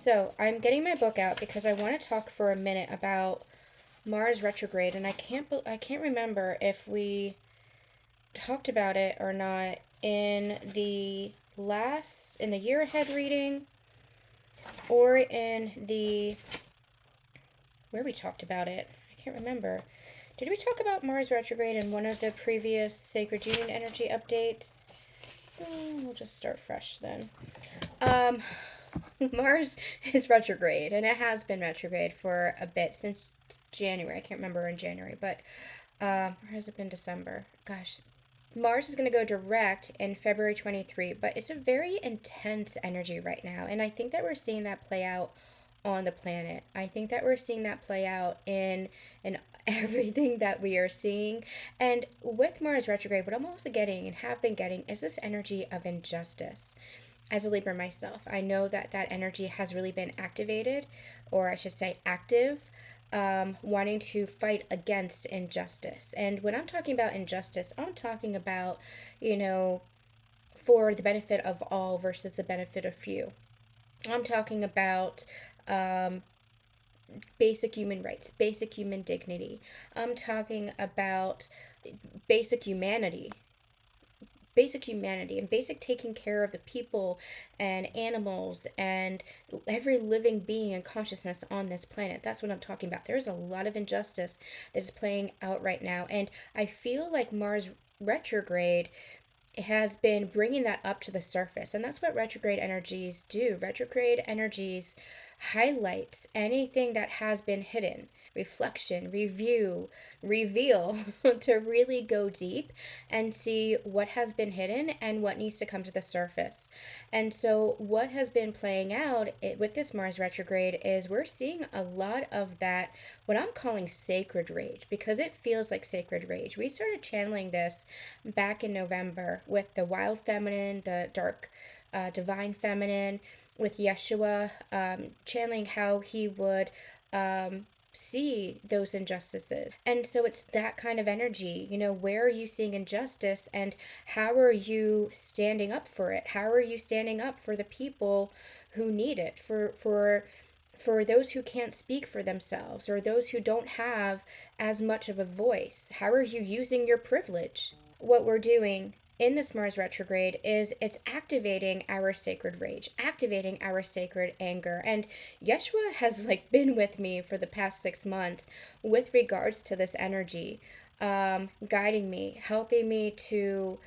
So I'm getting my book out because I want to talk for a minute about Mars retrograde, and I can't remember if we talked about it or not in the year ahead reading, or in the where we talked about it. I can't remember. Did we talk about Mars retrograde in one of the previous Sacred Union energy updates? We'll just start fresh then. Um, Mars is retrograde, and it has been retrograde for a bit since January. I can't remember in January, but or has it been December? Gosh, Mars is going to go direct in February 23, but it's a very intense energy right now, and I think that we're seeing that play out on the planet. I think that we're seeing that play out in everything that we are seeing. And with Mars retrograde, what I'm also getting and have been getting is this energy of injustice. As a Libra myself, I know that that energy has really been activated, or I should say active, wanting to fight against injustice. And when I'm talking about injustice, I'm talking about, you know, for the benefit of all versus the benefit of few. I'm talking about um, basic human rights, basic human dignity. I'm talking about basic humanity, and basic taking care of the people and animals and every living being and consciousness on this planet. That's what I'm talking about. There's a lot of injustice that is playing out right now, and I feel like Mars retrograde has been bringing that up to the surface, and that's what retrograde energies do. Retrograde energies highlights anything that has been hidden, reflection, review, reveal, to really go deep and see what has been hidden and what needs to come to the surface. And so what has been playing out with this Mars retrograde is we're seeing a lot of that, what I'm calling sacred rage, because it feels like sacred rage. We started channeling this back in November with the wild feminine, the dark divine feminine, with Yeshua, channeling how he would see those injustices. And so it's that kind of energy. Where are you seeing injustice, and how are you standing up for it? How are you standing up for the people who need it, for those who can't speak for themselves, or those who don't have as much of a voice? How are you using your privilege? What we're doing in this Mars retrograde is it's activating our sacred rage, activating our sacred anger. And Yeshua has been with me for the past 6 months with regards to this energy, guiding me, helping me to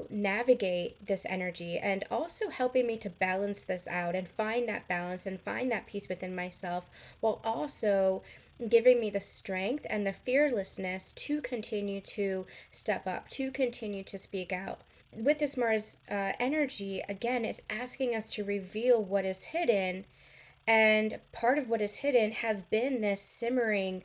navigate this energy, and also helping me to balance this out and find that balance and find that peace within myself, while also giving me the strength and the fearlessness to continue to step up, to continue to speak out. With this Mars energy, again, is asking us to reveal what is hidden, and part of what is hidden has been this simmering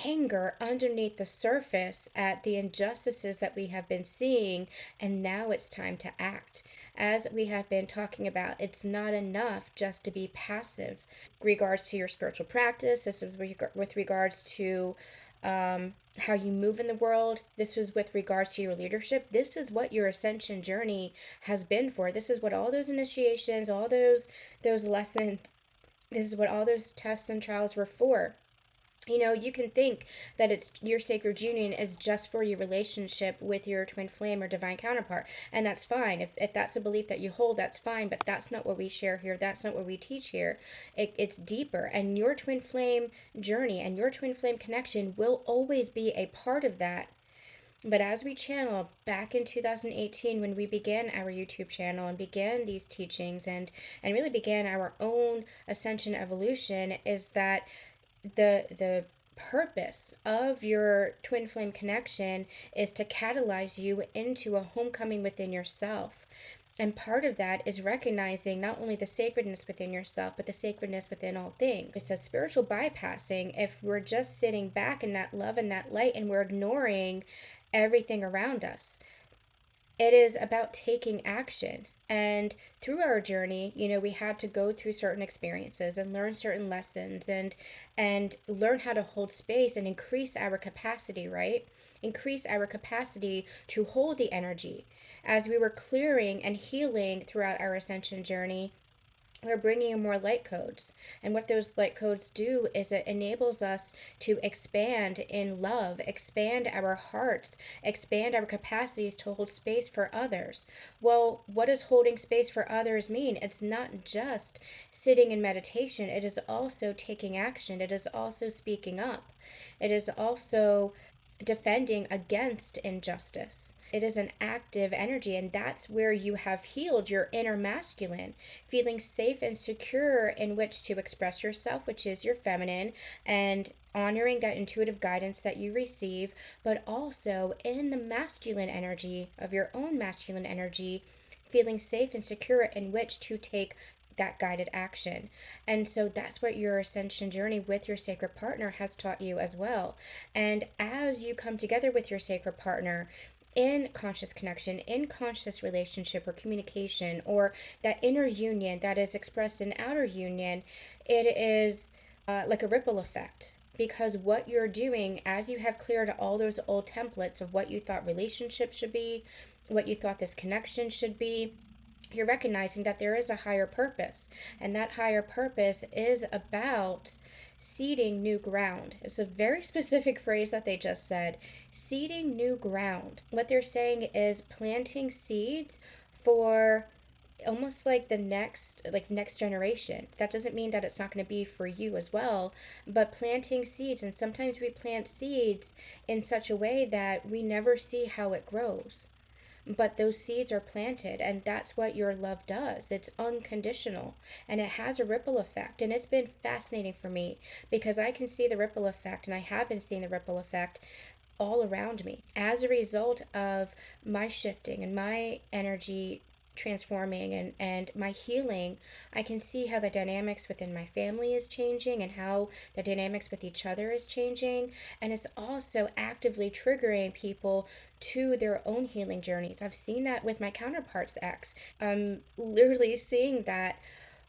anger underneath the surface at the injustices that we have been seeing, and now it's time to act. As we have been talking about, it's not enough just to be passive. Regards to your spiritual practice, this is with regards to how you move in the world. This is with regards to your leadership. This is what your ascension journey has been for. This is what all those initiations, all those lessons, this is what all those tests and trials were for. You can think that it's your sacred union is just for your relationship with your twin flame or divine counterpart, and that's fine. If that's a belief that you hold, that's fine, but that's not what we share here. That's not what we teach here. It's deeper, and your twin flame journey and your twin flame connection will always be a part of that. But as we channel back in 2018, when we began our YouTube channel and began these teachings and really began our own ascension evolution, is that the purpose of your twin flame connection is to catalyze you into a homecoming within yourself. And part of that is recognizing not only the sacredness within yourself, but the sacredness within all things. It's a spiritual bypassing if we're just sitting back in that love and that light and we're ignoring everything around us. It is about taking action. And through our journey, we had to go through certain experiences and learn certain lessons, and learn how to hold space and increase our capacity, right? Increase our capacity to hold the energy. As we were clearing and healing throughout our ascension journey, we're bringing in more light codes. And what those light codes do is it enables us to expand in love, expand our hearts, expand our capacities to hold space for others. Well, what does holding space for others mean? It's not just sitting in meditation, it is also taking action, it is also speaking up, it is also defending against injustice. It is an active energy, and that's where you have healed your inner masculine, feeling safe and secure in which to express yourself, which is your feminine, and honoring that intuitive guidance that you receive, but also in the masculine energy of your own masculine energy, feeling safe and secure in which to take that guided action. And so that's what your ascension journey with your sacred partner has taught you as well. And as you come together with your sacred partner in conscious connection, in conscious relationship or communication, or that inner union that is expressed in outer union, it is like a ripple effect. Because what you're doing as you have cleared all those old templates of what you thought relationships should be, what you thought this connection should be, you're recognizing that there is a higher purpose. And that higher purpose is about seeding new ground. It's a very specific phrase that they just said, seeding new ground. What they're saying is planting seeds for almost like the next generation. That doesn't mean that it's not going to be for you as well, but planting seeds. And sometimes we plant seeds in such a way that we never see how it grows, but those seeds are planted, and that's what your love does. It's unconditional, and it has a ripple effect. And it's been fascinating for me because I can see the ripple effect, and I have been seeing the ripple effect all around me as a result of my shifting and my energy transforming and my healing. I can see how the dynamics within my family is changing and how the dynamics with each other is changing, and it's also actively triggering people to their own healing journeys. I've seen that with my counterpart's ex. I'm literally seeing that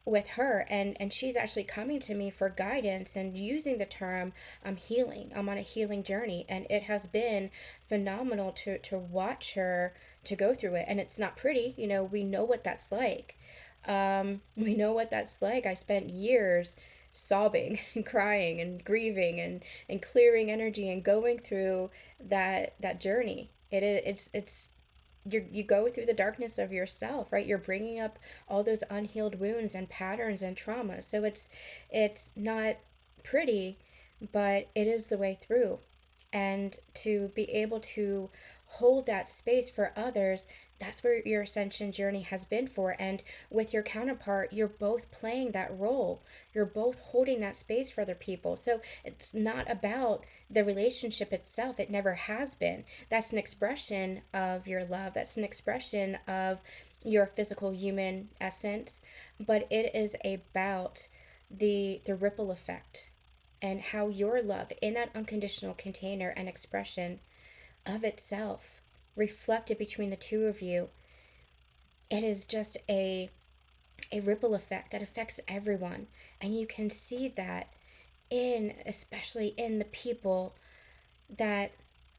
with her, and she's actually coming to me for guidance and using the term I'm healing. I'm on a healing journey, and it has been phenomenal to watch her to go through it. And it's not pretty, we know what that's like. We know what that's like. I spent years sobbing and crying and grieving and clearing energy and going through that journey. It's you go through the darkness of yourself, right? You're bringing up all those unhealed wounds and patterns and trauma. So it's not pretty, but it is the way through. And to be able to hold that space for others, that's where your ascension journey has been for. And with your counterpart, you're both playing that role. You're both holding that space for other people. So it's not about the relationship itself. It never has been. That's an expression of your love. That's an expression of your physical human essence. But it is about the ripple effect and how your love in that unconditional container and expression of itself reflected between the two of you, it is just a ripple effect that affects everyone. And you can see that especially in the people that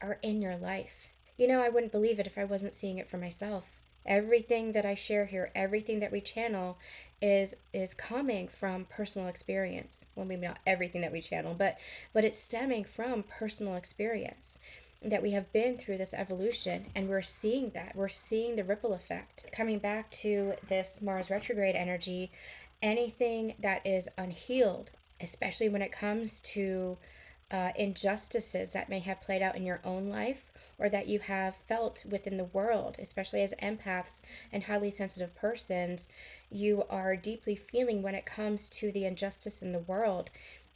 are in your life. I wouldn't believe it if I wasn't seeing it for myself. Everything that I share here, everything that we channel is coming from personal experience. Well, maybe not everything that we channel, but it's stemming from personal experience, that we have been through this evolution, and we're seeing that. We're seeing the ripple effect. Coming back to this Mars retrograde energy, anything that is unhealed, especially when it comes to injustices that may have played out in your own life or that you have felt within the world, especially as empaths and highly sensitive persons, you are deeply feeling when it comes to the injustice in the world.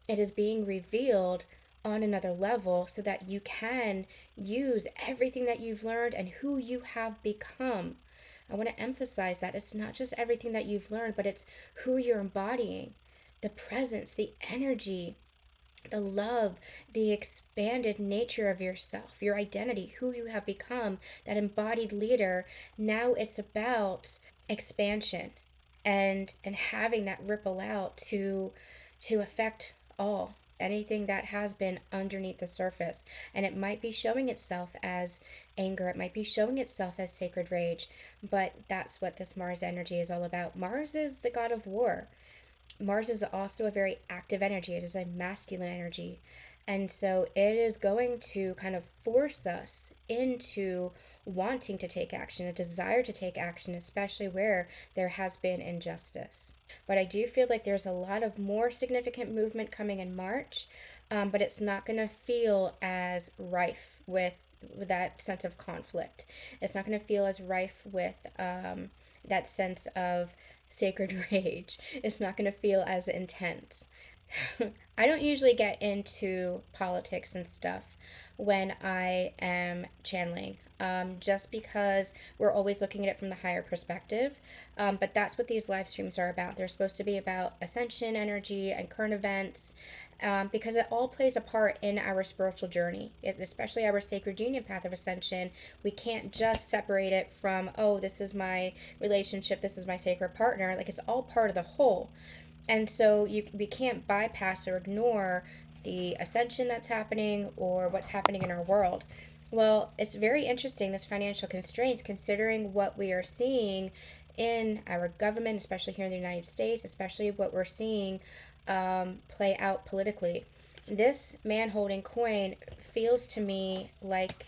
It is being revealed on another level so that you can use everything that you've learned and who you have become. I want to emphasize that it's not just everything that you've learned, but it's who you're embodying, the presence, the energy, the love, the expanded nature of yourself, your identity, who you have become, that embodied leader. Now it's about expansion and having that ripple out to affect all. anything that has been underneath the surface. And it might be showing itself as anger, it might be showing itself as sacred rage, but that's what this Mars energy is all about. Mars is the god of war. Mars is also a very active energy, it is a masculine energy. And so it is going to kind of force us into wanting to take action, a desire to take action, especially where there has been injustice. But I do feel like there's a lot of more significant movement coming in March, but it's not going to feel as rife with that sense of conflict. It's not going to feel as rife with that sense of sacred rage. It's not going to feel as intense. I don't usually get into politics and stuff when I am channeling, just because we're always looking at it from the higher perspective. But that's what these live streams are about. They're supposed to be about ascension energy and current events, because it all plays a part in our spiritual journey, especially our sacred union path of ascension. We can't just separate it from, oh, this is my relationship, this is my sacred partner. Like, it's all part of the whole. And so we can't bypass or ignore the ascension that's happening or what's happening in our world. Well, it's very interesting, this financial constraints, considering what we are seeing in our government, especially here in the United States, especially what we're seeing play out politically. This man holding coin feels to me like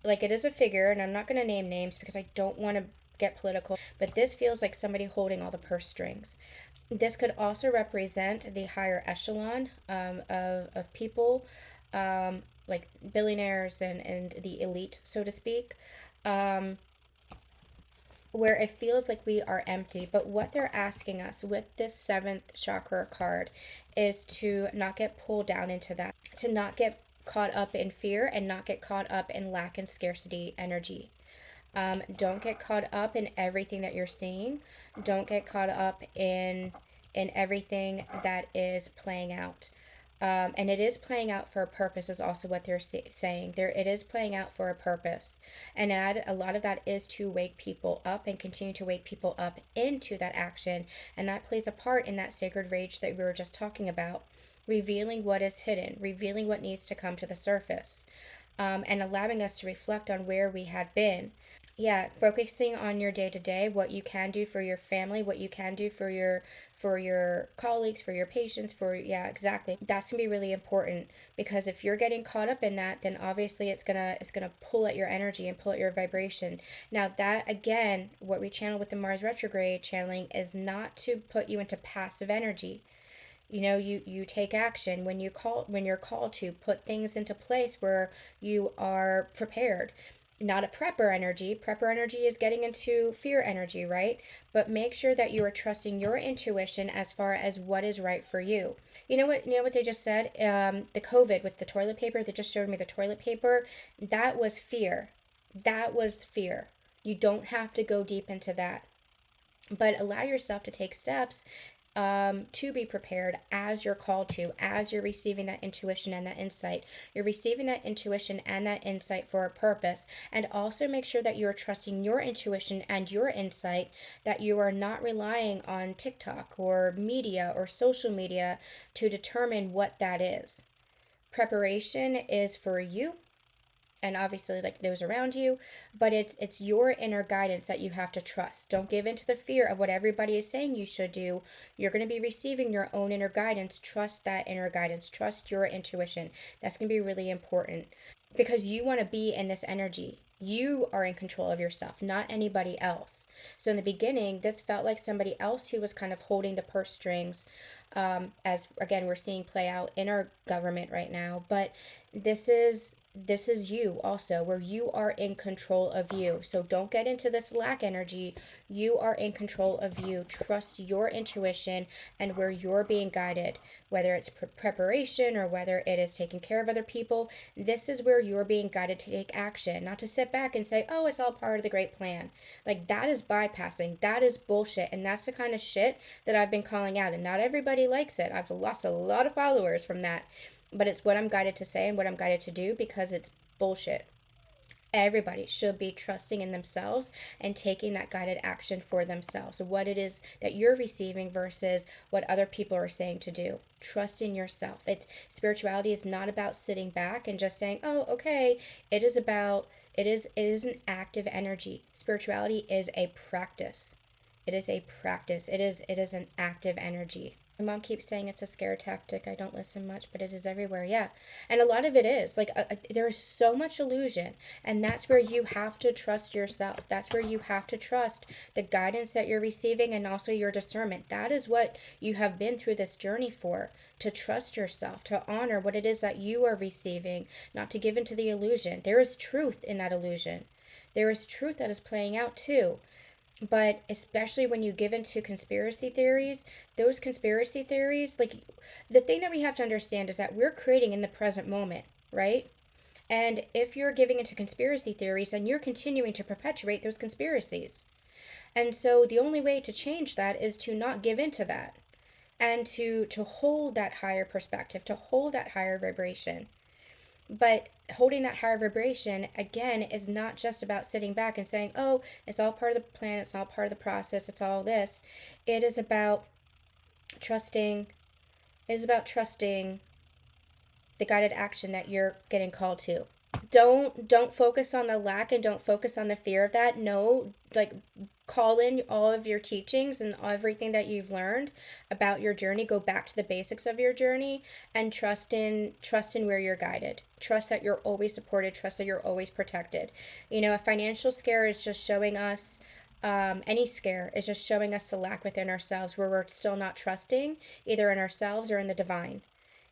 it is a figure, and I'm not going to name names because I don't want to get political, but this feels like somebody holding all the purse strings. This could also represent the higher echelon of people, like billionaires and the elite, so to speak, where it feels like we are empty. But what they're asking us with this seventh chakra card is to not get pulled down into that, to not get caught up in fear and not get caught up in lack and scarcity energy. Don't get caught up in everything that you're seeing. Don't get caught up in everything that is playing out. And it is playing out for a purpose, is also what they're saying. It is playing out for a purpose. And a lot of that is to wake people up and continue to wake people up into that action. And that plays a part in that sacred rage that we were just talking about. Revealing what is hidden, revealing what needs to come to the surface, and allowing us to reflect on where we had been. Yeah, focusing on your day to day, what you can do for your family, what you can do for your colleagues, for your patients, yeah, exactly. That's gonna be really important, because if you're getting caught up in that, then obviously it's gonna pull at your energy and pull at your vibration. Now that, again, what we channel with the Mars retrograde channeling is not to put you into passive energy. You know, you take action when you're called to put things into place where you are prepared. Not a prepper energy. Prepper energy is getting into fear energy, right? But make sure that you are trusting your intuition as far as what is right for you. You know what they just said? The COVID with the toilet paper, they just showed me the toilet paper. That was fear. That was fear. You don't have to go deep into that. But allow yourself to take steps to be prepared as you're called to, as you're receiving that intuition and that insight. You're receiving that intuition and that insight for a purpose. And also make sure that you are trusting your intuition and your insight, that you are not relying on TikTok or media or social media to determine what that is. Preparation is for you, and obviously like those around you, but it's your inner guidance that you have to trust. Don't give in to the fear of what everybody is saying you should do. You're going to be receiving your own inner guidance. Trust that inner guidance. Trust your intuition. That's going to be really important, because you want to be in this energy. You are in control of yourself, not anybody else. So in the beginning, this felt like somebody else who was kind of holding the purse strings, as again we're seeing play out in our government right now. But this is you also, where you are in control of you. So don't get into this lack energy. You are in control of you. Trust your intuition and where you're being guided, whether it's preparation or whether it is taking care of other people. This is where you're being guided to take action, not to sit back and say, oh, it's all part of the great plan. Like, that is bypassing. That is bullshit. And that's the kind of shit that I've been calling out. And not everybody likes it. I've lost a lot of followers from that. But it's what I'm guided to say and what I'm guided to do, because it's bullshit. Everybody should be trusting in themselves and taking that guided action for themselves. What it is that you're receiving versus what other people are saying to do. Trust in yourself. Spirituality is not about sitting back and just saying, "Oh, okay." It is about it is an active energy. Spirituality is a practice. It is a practice. It is an active energy. My mom keeps saying it's a scare tactic. I don't listen much, but it is everywhere. Yeah. And a lot of it is like there's so much illusion. And that's where you have to trust yourself. That's where you have to trust the guidance that you're receiving and also your discernment. That is what you have been through this journey for, to trust yourself, to honor what it is that you are receiving, not to give into the illusion. There is truth in that illusion. There is truth that is playing out too. But especially when you give into conspiracy theories, those conspiracy theories, like the thing that we have to understand is that we're creating in the present moment, right? And if you're giving into conspiracy theories, then you're continuing to perpetuate those conspiracies. And so the only way to change that is to not give into that and to hold that higher perspective, to hold that higher vibration. But holding that higher vibration, again, is not just about sitting back and saying, "Oh, it's all part of the plan, it's all part of the process, it's all this." It is about trusting, it is about trusting the guided action that you're getting called to. Don't focus on the lack and don't focus on the fear of that. No, like call in all of your teachings and everything that you've learned about your journey. Go back to the basics of your journey and trust in where you're guided. Trust that you're always supported, trust that you're always protected. A financial scare is just showing us any scare is just showing us the lack within ourselves where we're still not trusting either in ourselves or in the divine.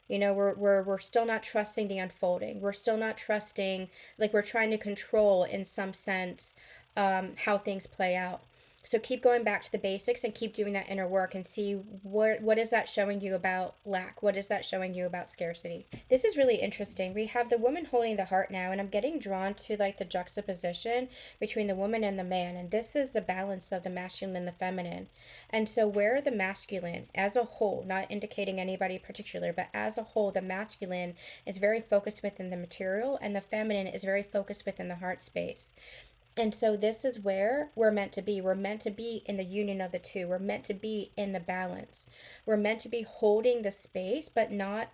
We're still not trusting the unfolding. We're still not trusting, like we're trying to control in some sense how things play out. So keep going back to the basics and keep doing that inner work and see what is that showing you about lack? What is that showing you about scarcity? This is really interesting. We have the woman holding the heart now, and I'm getting drawn to like the juxtaposition between the woman and the man. And this is the balance of the masculine and the feminine. And so where the masculine as a whole, not indicating anybody particular, but as a whole, the masculine is very focused within the material and the feminine is very focused within the heart space. And so this is where we're meant to be. We're meant to be in the union of the two. We're meant to be in the balance. We're meant to be holding the space, but not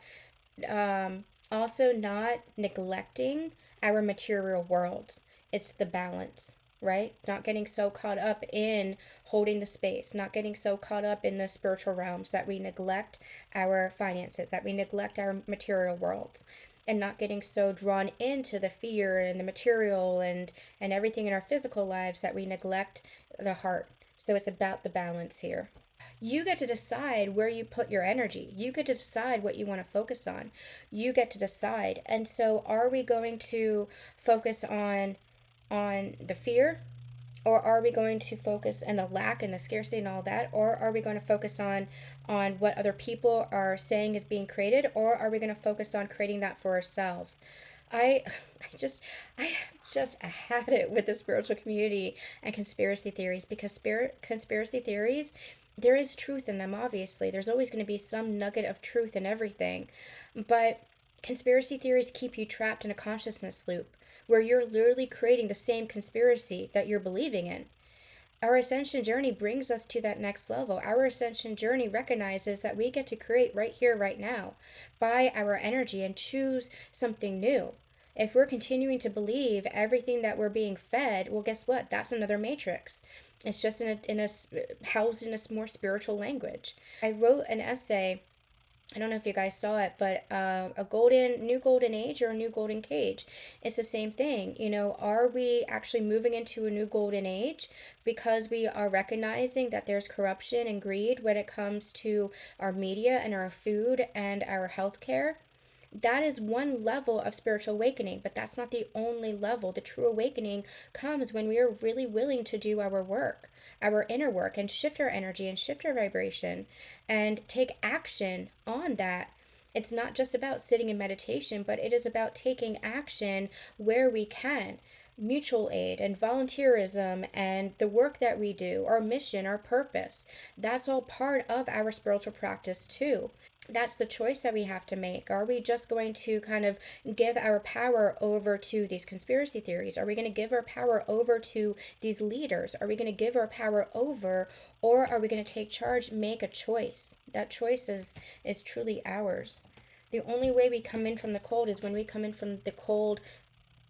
also not neglecting our material worlds. It's the balance, right? Not getting so caught up in holding the space, not getting so caught up in the spiritual realms that we neglect our finances, that we neglect our material worlds, and not getting so drawn into the fear and the material and everything in our physical lives that we neglect the heart. So it's about the balance here. You get to decide where you put your energy. You get to decide what you want to focus on. You get to decide. And so are we going to focus on the fear, or are we going to focus on the lack and the scarcity and all that, or are we going to focus on what other people are saying is being created, or are we going to focus on creating that for ourselves? I I have just had it with the spiritual community and conspiracy theories, because conspiracy theories, there is truth in them. Obviously there's always going to be some nugget of truth in everything, but conspiracy theories keep you trapped in a consciousness loop where you're literally creating the same conspiracy that you're believing in. Our ascension journey brings us to that next level. Our ascension journey recognizes that we get to create right here, right now, by our energy and choose something new. If we're continuing to believe everything that we're being fed, well, guess what? That's another matrix. It's just housed in a more spiritual language. I wrote an essay, I don't know if you guys saw it, but new golden age or a new golden cage. It's the same thing. Are we actually moving into a new golden age because we are recognizing that there's corruption and greed when it comes to our media and our food and our healthcare? That is one level of spiritual awakening, but that's not the only level. The true awakening comes when we are really willing to do our work, our inner work, and shift our energy and shift our vibration and take action on that. It's not just about sitting in meditation, but it is about taking action where we can. Mutual aid and volunteerism and the work that we do, our mission, our purpose, that's all part of our spiritual practice too. That's the choice that we have to make. Are we just going to kind of give our power over to these conspiracy theories? Are we going to give our power over to these leaders? Are we going to give our power over, or are we going to take charge, make a choice? That choice is truly ours. The only way we come in from the cold is when we come in from the cold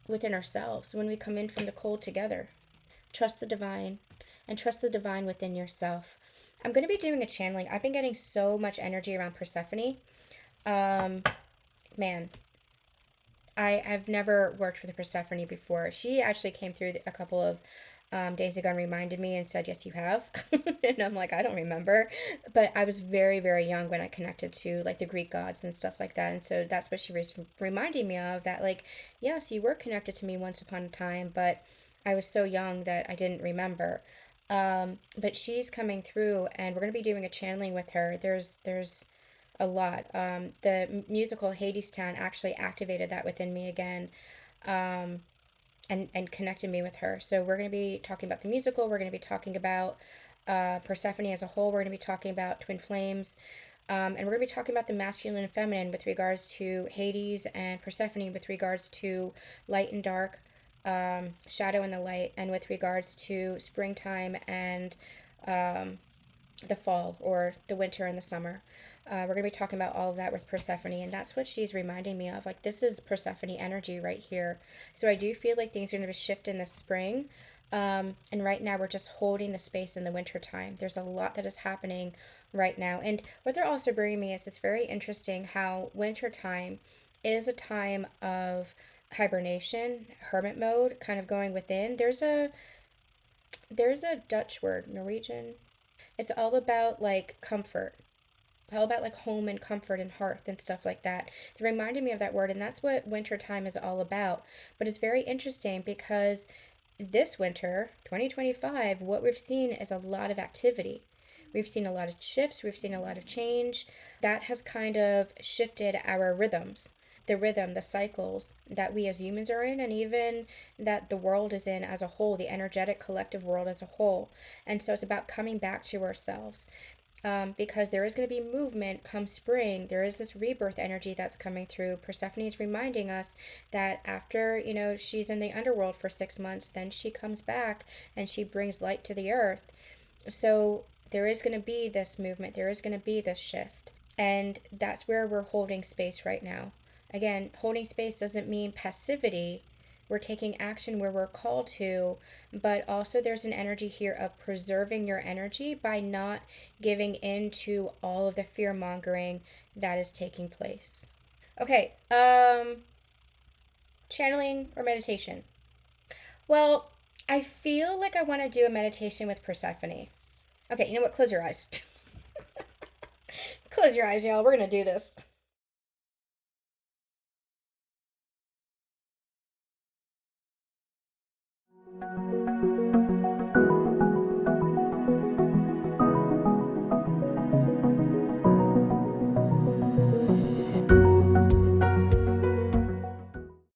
within ourselves, when we come in from the cold together. Trust the divine and trust the divine within yourself. I'm going to be doing a channeling. I've been getting so much energy around Persephone. Um, Man, I've never worked with a Persephone before. She actually came through a couple of days ago and reminded me and said, "Yes, you have." And I'm like, I don't remember. But I was very, very young when I connected to like the Greek gods and stuff like that. And so that's what she was reminding me of, that, like, yes, you were connected to me once upon a time, but I was so young that I didn't remember. But she's coming through, and we're going to be doing a channeling with her. There's a lot. The musical Hadestown actually activated that within me again, um, and connected me with her. So we're going to be talking about the musical. We're going to be talking about Persephone as a whole. We're going to be talking about twin flames. And we're going to be talking about the masculine and feminine with regards to Hades and Persephone, with regards to light and dark, shadow and the light, and with regards to springtime and the fall, or the winter and the summer. We're going to be talking about all of that with Persephone, and that's what she's reminding me of. Like, this is Persephone energy right here. So I do feel like things are going to shift in the spring. And right now, we're just holding the space in the winter time. There's a lot that is happening right now. And what they're also bringing me is it's very interesting how winter time is a time of hibernation, hermit mode, kind of going within. There's a Dutch word, Norwegian. It's all about like comfort, all about like home and comfort and hearth and stuff like that. It reminded me of that word, and that's what winter time is all about. But it's very interesting because this winter, 2025, what we've seen is a lot of activity. We've seen a lot of shifts, we've seen a lot of change. That has kind of shifted our rhythms, the rhythm, the cycles that we as humans are in, and even that the world is in as a whole, the energetic collective world as a whole. And so it's about coming back to ourselves, because there is going to be movement come spring. There is this rebirth energy that's coming through. Persephone is reminding us that after, she's in the underworld for 6 months, then she comes back and she brings light to the earth. So there is going to be this movement, there is going to be this shift. And that's where we're holding space right now. Again, holding space doesn't mean passivity. We're taking action where we're called to, but also there's an energy here of preserving your energy by not giving in to all of the fear mongering that is taking place. Okay, channeling or meditation? Well, I feel like I want to do a meditation with Persephone. Okay, you know what? Close your eyes. Close your eyes, y'all. We're going to do this.